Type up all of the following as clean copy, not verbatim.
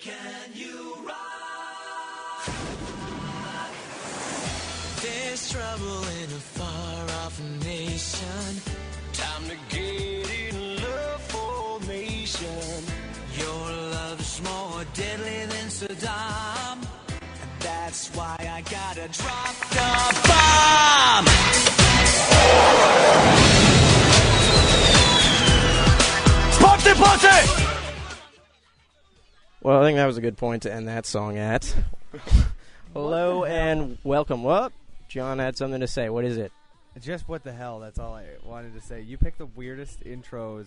can you rock? There's trouble in a far-off nation. Time to get in love formation. Your love's more deadly than Saddam. That's why I gotta drop the bomb. Party, party! Well, I think that was a good point to end that song at. Hello and welcome. What? John had something to say. What is it? Just what the hell, that's all I wanted to say. You picked the weirdest intros.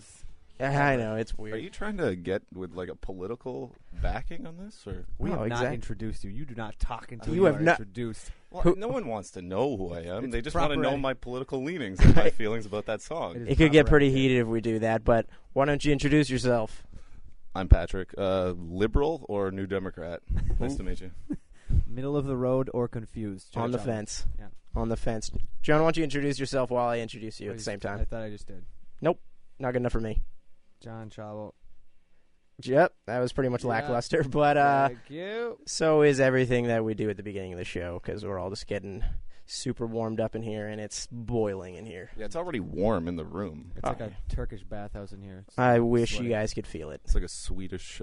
I know, it's weird. Are you trying to get with like a political backing on this, or We have not exactly. introduced you. You do not talk until You you have are not- introduced. well, no one wants to know who I am. It's They just want to know proper- my political leanings and my feelings about that song. It is It could get proper pretty etiquette. heated if we do that, but why don't you introduce yourself? I'm Patrick, liberal or New Democrat. Nice to meet you. Middle of the road or confused. On the John. fence. Yeah. On the fence. John, why don't you introduce yourself while I introduce you at the same I time? thought I just did. Not good enough for me. John Chabot. Yep, that was pretty much Yeah. lackluster, but Thank you. so is everything that we do at the beginning of the show, because we're all just getting super warmed up in here, and it's boiling in here. Yeah, it's already warm in the room. It's like a Turkish bathhouse in here. It's I wish sweaty. you guys could feel it, It's like a Swedish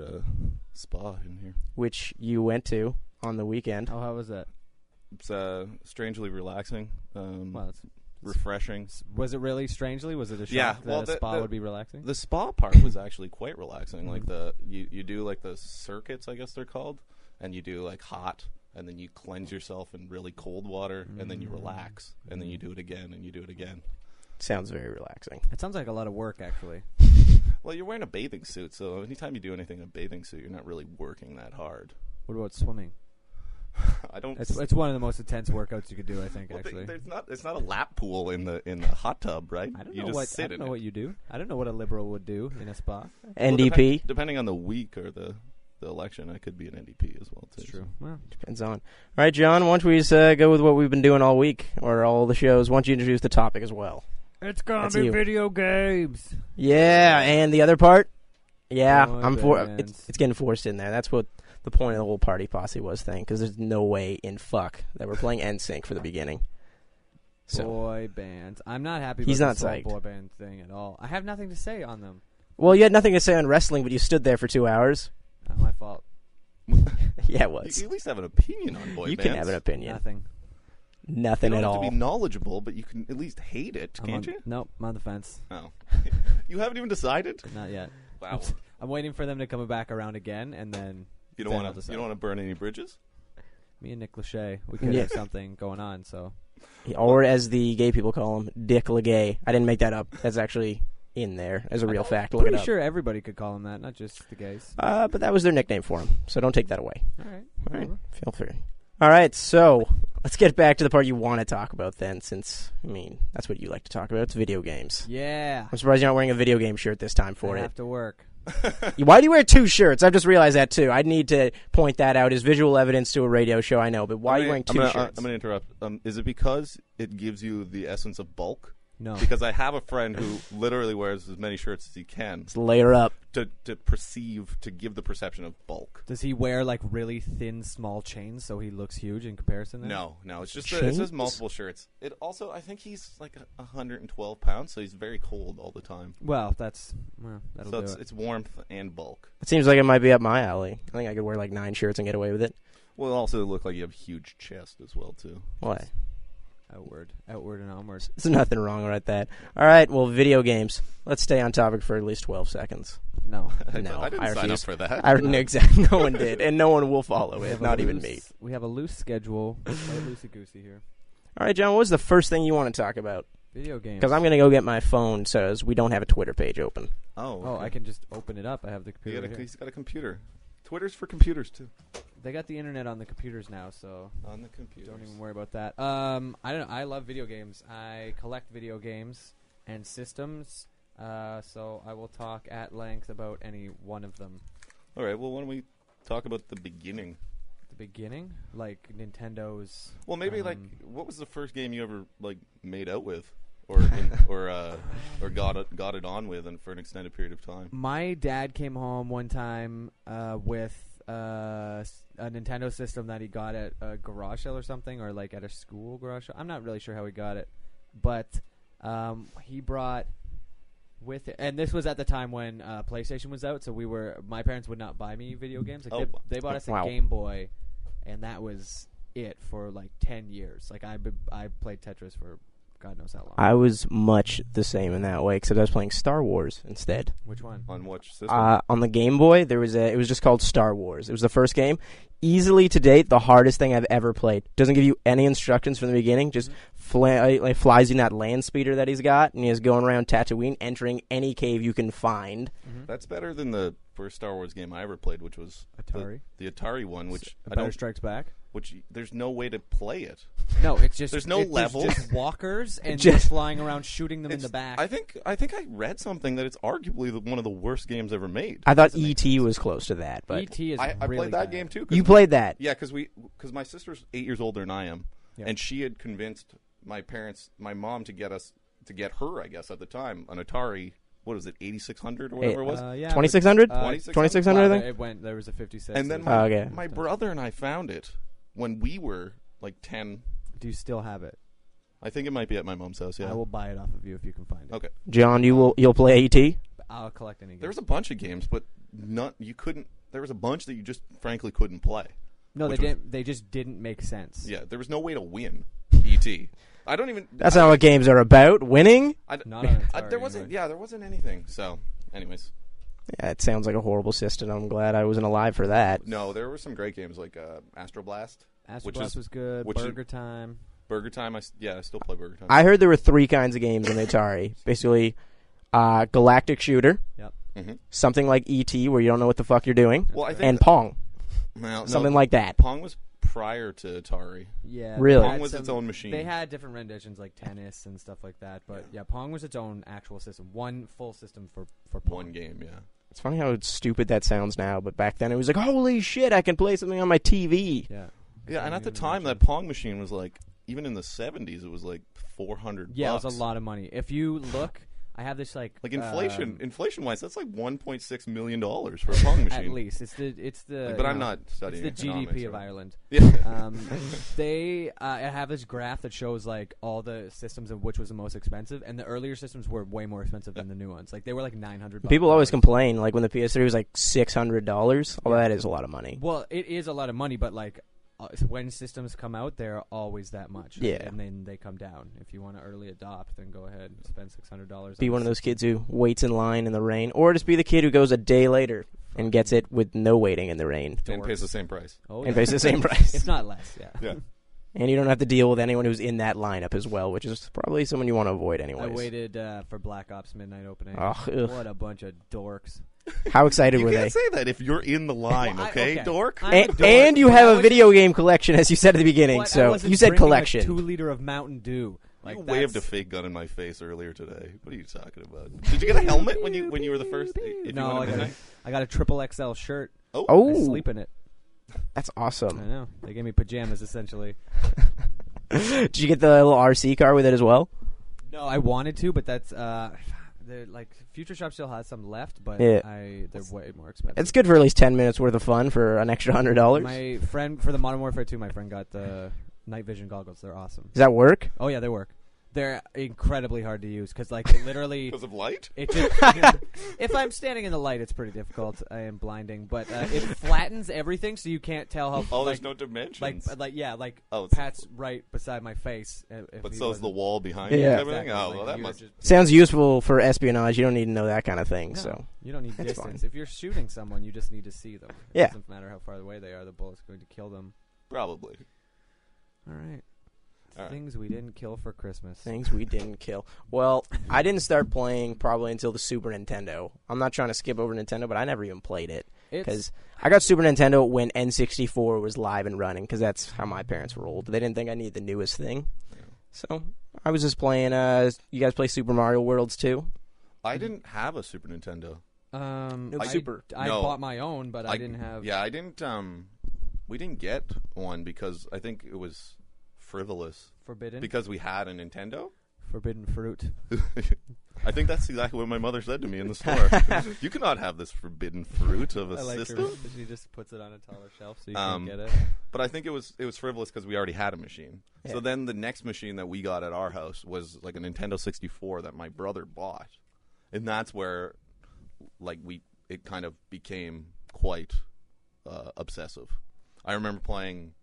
spa in here. which you went to on the weekend. Oh, how was that? It's strangely relaxing, Well, refreshing. was it really strangely? Was it a shock Yeah, that well, a the- spa the- would be relaxing? The spa part was actually quite relaxing. Like you do like the circuits, I guess they're called, and you do like hot, and then you cleanse yourself in really cold water, and then you relax, and then you do it again, and you do it again. Sounds very relaxing. It sounds like a lot of work, actually. Well, you're wearing a bathing suit, so anytime you do anything in a bathing suit, you're not really working that hard. What about swimming? I don't. It's one of the most intense workouts you could do, I think. well, Actually, it's not a lap pool in the hot tub, right? I don't you know just what sit I don't in know it. what you do. I don't know what a liberal would do in a spa. Well, NDP depending on the week or the election, I could be an NDP as well too. It's true. Well, depends on. All right, John, why don't we just go with what we've been doing all week, or all the shows? Why don't you introduce the topic as well? it's gonna That's be you. video games. Yeah, and the other part? Yeah, Boy I'm for bands. it's getting forced in there. That's what the point of the whole Party Posse was thing, because there's no way in fuck that we're playing NSYNC for the beginning. So, Boy bands. I'm not happy He's about not this whole psyched. boy band thing at all. I have nothing to say on them. well, you had nothing to say on wrestling, but you stood there for 2 hours. Not my fault. Yeah, it You was. can at least have an opinion on boy You bands. can have an opinion. Nothing. Nothing You at don't have all. to be knowledgeable, but you can at least hate it, can't you? Nope, I'm on the fence. Oh. You haven't even decided? Not yet. Wow. I'm waiting for them to come back around again, and then You Then don't I'll want to. decide. You don't want to burn any bridges. me and Nick Lachey, we could Yeah. have something going on. So Or as the gay people call him, Dick LeGay. I didn't make that up. That's actually in there as a real fact. Look it pretty up. sure everybody could call him that, not just the gays. But that was their nickname for him, so don't take that away. All right. All right, whatever. feel free. All right, so let's get back to the part you want to talk about then, since, I mean, that's what you like to talk about. It's video games. Yeah. I'm surprised you're not wearing a video game shirt this time for I it. have to work. Why do you wear two shirts? I've just realized that, too. I need to point that out as visual evidence to a radio show, I know, but why are you wearing two shirts? I'm going to interrupt. Is it because it gives you the essence of bulk? No. Because I have a friend who literally wears as many shirts as he can Let's layer up. to give the perception of bulk. Does he wear like really thin, small chains so he looks huge in comparison? Then? No, it's just Chains? it's just multiple shirts. It also, I think he's like 112 pounds, so he's very cold all the time. Well, that'll So do it. it's warmth and bulk. It seems like it might be up my alley. I think I could wear like 9 shirts and get away with it. Well, it also look like you have a huge chest as well too. Why? Outward and onward. There's nothing wrong with that. All right, well, video games. Let's stay on topic for at least 12 seconds. No. No, I didn't sign up refuse. for that. Exactly. No one did, and no one will follow it. Not even me. We have a loose schedule. Quite loosey-goosey here. All right, John, what was the first thing you want to talk about? Video games. Because I'm going to go get my phone, so we don't have a Twitter page open. Oh, Oh, okay. I can just open it up. I have the computer here. He's got a computer. Twitter's for computers too. They got the internet on the computers now, so On the computer. don't even worry about that. I don't know. I love video games. I collect video games and systems. So I will talk at length about any one of them. All right. Well, why don't we talk about the beginning? The beginning, like Nintendo's. Well, maybe like Um, what was the first game you ever like made out with, or got it on with, and for an extended period of time? My dad came home one time with a Nintendo system that he got at a garage sale or something, or like at a school garage sale. I'm not really sure how he got it, but he brought with it, and this was at the time when PlayStation was out. So my parents would not buy me video games. Like they bought us a Game Boy, and that was it for like 10 years. Like I played Tetris for God knows how long. I was much the same in that way, except I was playing Star Wars instead. Which one? On which system? On the Game Boy, it was just called Star Wars. It was the first game. Easily to date, the hardest thing I've ever played. Doesn't give you any instructions from the beginning. Just flies in that land speeder that he's got, and he's going around Tatooine, entering any cave you can find. Mm-hmm. That's better than the first Star Wars game I ever played, which was Atari. The Atari one, which Empire Strikes Back. Which there's no way to play it. No, it's just there's no levels. There's just walkers and just flying around shooting them in the back. I think I read something that it's arguably one of the worst games ever made. I thought E.T. was close to that, but E.T. is I really played that bad. game too. You played that? Yeah, because my sister's 8 years older than I am, and she had convinced my mom to get her, I guess at the time, an Atari. What was it, 8600 or whatever it was? 2600? 2600, I think? There was a 56. And then my brother and I found it when we were like 10. Do you still have it? I think it might be at my mom's house, yeah. I will buy it off of you if you can find it. Okay. John, you'll play E.T.? I'll collect any games. There was a bunch of games, but you couldn't. There was a bunch that you just frankly couldn't play. No, they didn't. They just didn't make sense. Yeah, there was no way to win E.T. I don't even. That's not what games are about. Winning? Not on Atari, there wasn't. anyway. Yeah, there wasn't anything. So, anyways. Yeah, it sounds like a horrible system. I'm glad I wasn't alive for that. No, there were some great games like Astro Blast. Blast was good. Burger Time. Burger Time. I still play Burger Time. I heard there were 3 kinds of games on the Atari. Basically, Galactic Shooter. Yep. Mm-hmm. Something like E.T. where you don't know what the fuck you're doing. Well, I think and Pong. Well, something like that. Pong was prior to Atari. Yeah. Really? Pong was its own machine. They had different renditions like tennis and stuff like that, but yeah, Pong was its own actual system. One full system for Pong. One game, yeah. It's funny how stupid that sounds now, but back then it was like, holy shit, I can play something on my TV. Yeah. Yeah, and at the time, that Pong machine was like, even in the 70s, it was like $400. Yeah, it was a lot of money. If you look, I have this like inflation-wise, that's like $1.6 million for a Pong machine. At least it's the. But I'm not studying. It's the GDP of Ireland. Yeah. They have this graph that shows like all the systems of which was the most expensive, and the earlier systems were way more expensive than the new ones. Like they were like $900. People always complain, like when the PS3 was like $600. Well, that is a lot of money. Well, it is a lot of money, but like. When systems come out, they're always that much. Yeah. And then they come down. If you want to early adopt, then go ahead and spend $600. Be one of those kids who waits in line in the rain, or just be the kid who goes a day later and gets it with no waiting in the rain. And pays the same price. Oh, and pays the same price. If not less, yeah. Yeah. And you don't have to deal with anyone who's in that lineup as well, which is probably someone you want to avoid anyways. I waited for Black Ops Midnight Opening. Ugh. What a bunch of dorks. How excited were they? they? You can't say that if you're in the line, okay, dork? And you have a video game collection, as you said at the beginning. Well, so you said collection. A 2-liter of Mountain Dew. Like you waved a fake gun in my face earlier today. What are you talking about? Did you get a helmet when you were the first? No, I got a triple XL shirt. Oh, I sleep in it. That's awesome. I know. They gave me pajamas essentially. Did you get the little RC car with it as well? No, I wanted to, but that's like Future Shop still has some left, but yeah. They're way more expensive. It's good for at least 10 minutes worth of fun for an extra $100. My friend for the Modern Warfare 2, my friend got the night vision goggles. They're awesome. Does that work? Oh yeah, they work. They're incredibly hard to use because, like, literally because of light. It just, if I'm standing in the light, it's pretty difficult. I am blinding, but it flattens everything, so you can't tell how. Oh, there's no dimensions. Pat's right beside my face. But so's the wall behind you. And everything. Exactly. Oh, well, that must sounds useful for espionage. You don't need to know that kind of thing. No, so you don't need distance. If you're shooting someone, you just need to see them. It doesn't matter how far away they are. The bullet's going to kill them. Probably. All right. Things we didn't kill for Christmas. Things we didn't kill. Well, I didn't start playing probably until the Super Nintendo. I'm not trying to skip over Nintendo, but I never even played it. Because I got Super Nintendo when N64 was live and running, because that's how my parents rolled. They didn't think I needed the newest thing. Yeah. So I was just playing, you guys play Super Mario Worlds too? I didn't have a Super Nintendo. I bought my own, but I didn't have... Yeah, I didn't... we didn't get one because I think it was... frivolous. Forbidden? Because we had a Nintendo? Forbidden fruit. I think that's exactly what my mother said to me in the store. You cannot have this forbidden fruit of a system. She just puts it on a taller shelf so you can't get it. But I think it was frivolous because we already had a machine. Yeah. So then the next machine that we got at our house was like a Nintendo 64 that my brother bought, and that's where it kind of became quite obsessive. I remember playing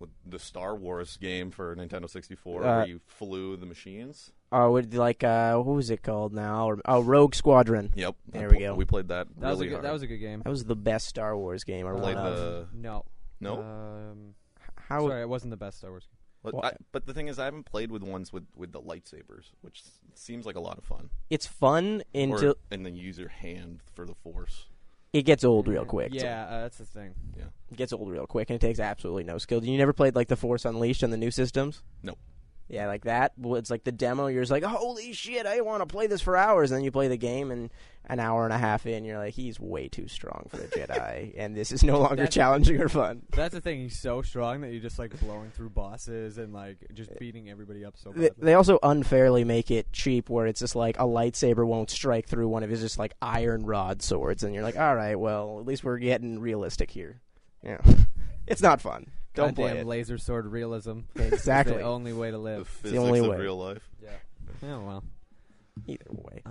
with the Star Wars game for Nintendo 64 where you flew the machines. Oh, what was it called now? Rogue Squadron. Yep. There we go. We played that really hard. That was a good game. That was the best Star Wars game. I played No. Sorry, it wasn't the best Star Wars game. But the thing is, I haven't played with ones with the lightsabers, which seems like a lot of fun. It's fun and then you use your hand for the Force. It gets old real quick. Yeah, that's the thing. Yeah, it gets old real quick, and it takes absolutely no skill. You never played like the Force Unleashed on the new systems? Nope. Yeah, like that. Well, it's like the demo. You're just like, holy shit, I want to play this for hours. And then you play the game, and an hour and a half in, you're like, he's way too strong for the Jedi, and this is no longer challenging or fun. That's the thing. He's so strong that you're just like blowing through bosses and like just beating everybody up so badly. They also unfairly make it cheap, where it's just like a lightsaber won't strike through one of his just like iron rod swords, and you're like, all right, well, at least we're getting realistic here. Yeah, it's not fun. Don't play it. Laser sword realism. Exactly. It's the only way to live. The physics of real life. Yeah. Yeah, well. Either way.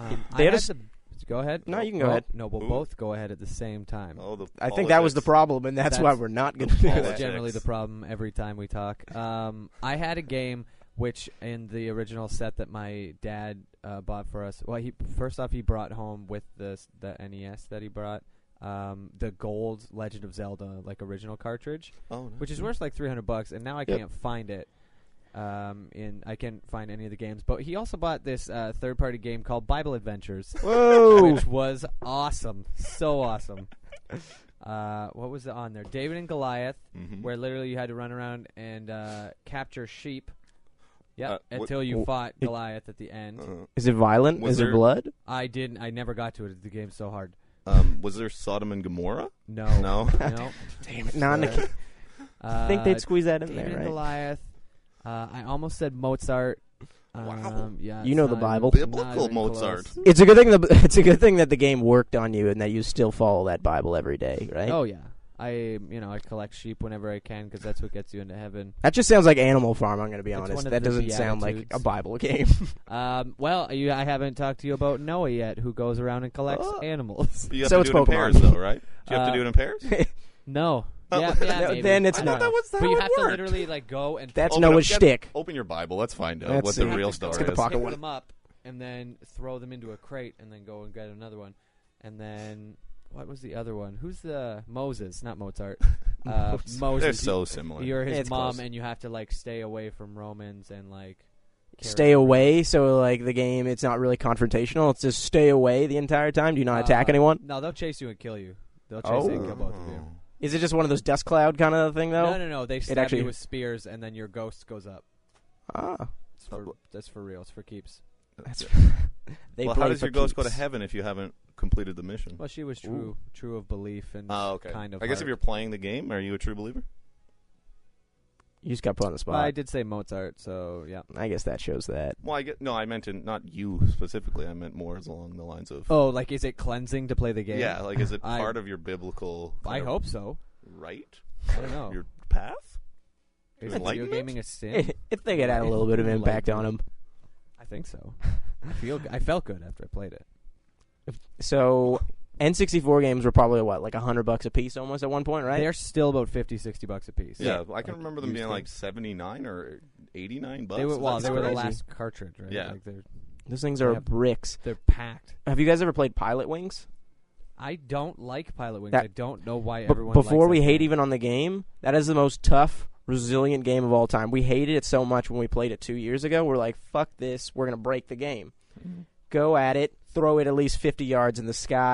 Go ahead. No, you can go ahead. No, we'll both go ahead at the same time. I think that was the problem, and that's why we're not going to do that. That's generally the problem every time we talk. I had a game which, in the original set that my dad bought for us, well, first off, he brought home with the NES that he brought, the gold Legend of Zelda original cartridge, which is worth like $300, and now I can't find it. I can't find any of the games, but he also bought this third-party game called Bible Adventures, which was awesome, so awesome. What was it on there? David and Goliath, where literally you had to run around and capture sheep. Until you fought Goliath at the end. Is it violent? Is there blood? I never got to it. The game's so hard. Was there Sodom and Gomorrah? No. No. Damn it! I think they'd squeeze that in David there, right? And Goliath. I almost said Mozart. Wow. Yeah, you know the Bible. Biblical Mozart. Close. It's a good thing. It's a good thing that the game worked on you, and that you still follow that Bible every day, right? Oh yeah. I collect sheep whenever I can because that's what gets you into heaven. That just sounds like Animal Farm. I'm going to be honest. That doesn't Beatitudes. sound like a Bible game. I haven't talked to you about Noah yet, who goes around and collects animals. You have so to it's do it Pokemon. in pairs, though, right? Do you have to do it in pairs? No. Oh. Yeah, maybe. Then it's not. But you have to literally go and that's Noah's shtick. Open your Bible. Let's find out what the real story is. Let's get the pocket pick one. them up and then throw them into a crate and then go and get another one. And then what was the other one? Who's the Moses? Not Mozart. Moses. They're so similar. You're his mom, close. and you have to stay away from Romans and stay away. So the game, it's not really confrontational. It's just stay away the entire time. Do you not attack anyone? No, they'll chase you and kill you. They'll chase you and kill both of you. Is it just one of those dust cloud kind of thing though? No. They stab you with spears, and then your ghost goes up. Ah, that's for real. It's for keeps. That's. How does your ghost go to heaven if you haven't completed the mission? Well, she was true of belief and kind of. I guess if you're playing the game, are you a true believer? You just got put on the spot. Well, I did say Mozart, so yeah. I guess that shows that. Well, I meant not you specifically. I meant more along the lines of. Oh, is it cleansing to play the game? Yeah, is it part of your biblical? I hope so. Right. I don't know. Your path. Is video gaming a sin? If they could add a little bit of impact on them. I think so. I felt good after I played it. So, N64 games were probably like $100 a piece almost at one point, right? They're still about $50-$60 a piece. Yeah, I can remember them being like $79 or $89. They were the last cartridge, right? Yeah. Those things are bricks. They're packed. Have you guys ever played Pilot Wings? I don't like Pilot Wings. I don't know why everyone likes before we that hate game. even on the game, that is the most tough, resilient game of all time. We hated it so much when we played it 2 years ago. We're like, fuck this. We're going to break the game. Go at it. Throw it at least 50 yards in the sky.